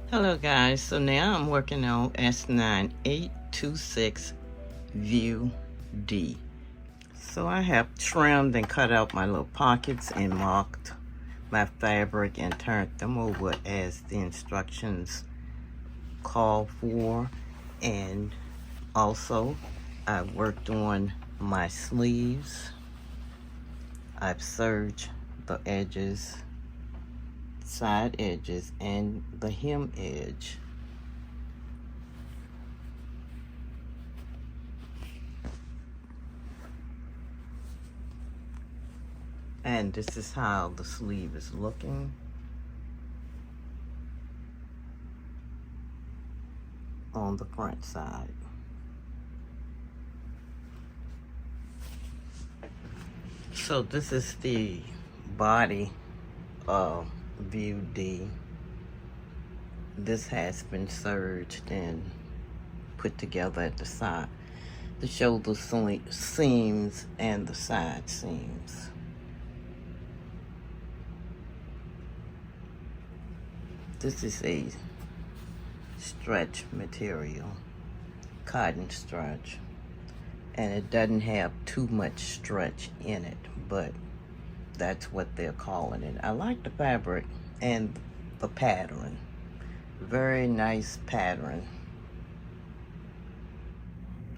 Hello guys, so now I'm working on S9826 View D. So I have trimmed and cut out my little pockets and marked my fabric and turned them over as the instructions call for. And also I worked on my sleeves. I've serged the edges, side edges, and the hem edge. And this is how the sleeve is looking. On the front side. So this is the body of View D. This has been serged and put together at the side to show the seams and the side seams. This is a stretch material, cotton stretch, and it doesn't have too much stretch in it, but that's what they're calling it. I like the fabric and the pattern. Very nice pattern.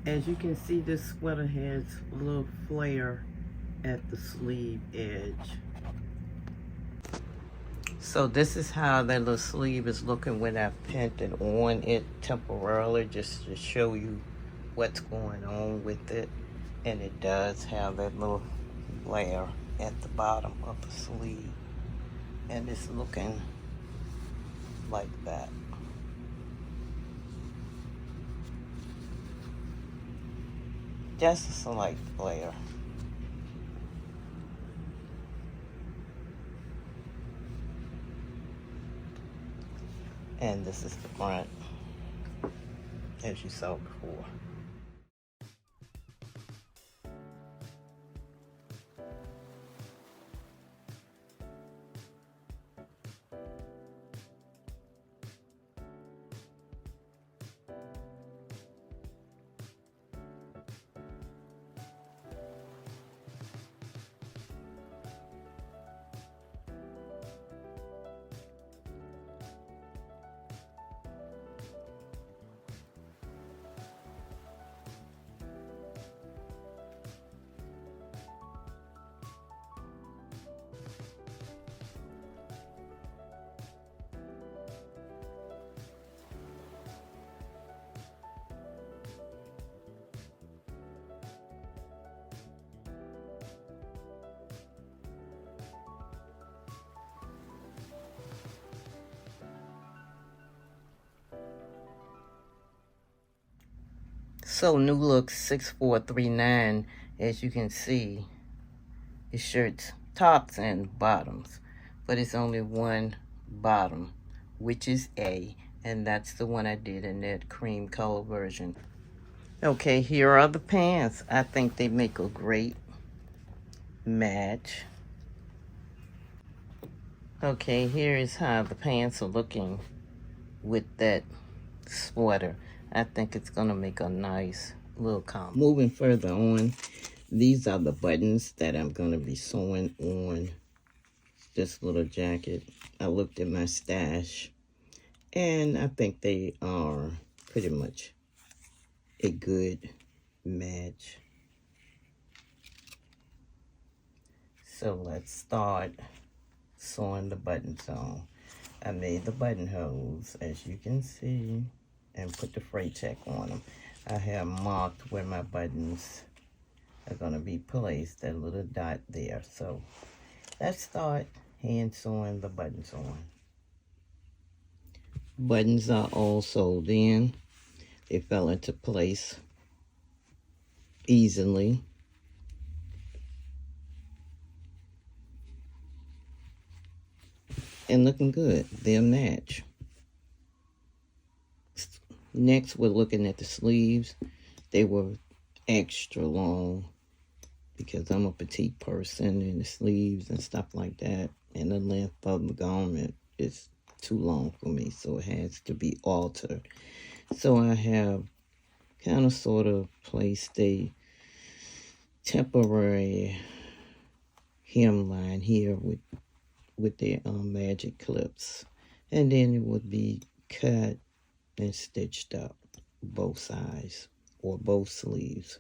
As you can see, this sweater has a little flare at the sleeve edge. So this is how that little sleeve is looking when I pinned it on it temporarily, just to show you what's going on with it. And it does have that little flare at the bottom of the sleeve. And it's looking like that. Just a slight flare. And this is the front, as you saw before. So Newlook 6439, as you can see, it shirts tops and bottoms, but it's only one bottom, which is A, and that's the one I did in that cream color version. Okay, here are the pants. I think they make a great match. Okay, here is how the pants are looking with that sweater. I think it's gonna make a nice little combo. Moving further on, these are the buttons that I'm gonna be sewing on this little jacket. I looked at my stash, and I think they are pretty much a good match. So let's start sewing the buttons on. I made the buttonholes, as you can see, and put the freight check on them. I have marked where my buttons are gonna be placed, that little dot there. So let's start hand sewing the buttons on. Buttons are all sewed in. They fell into place easily. And looking good. They'll match. Next, we're looking at the sleeves. They were extra long because I'm a petite person, and the sleeves and stuff like that, and the length of the garment is too long for me, so it has to be altered. So I have kind of sort of placed a temporary hemline here with the magic clips, and then it would be cut and stitched up both sides or both sleeves.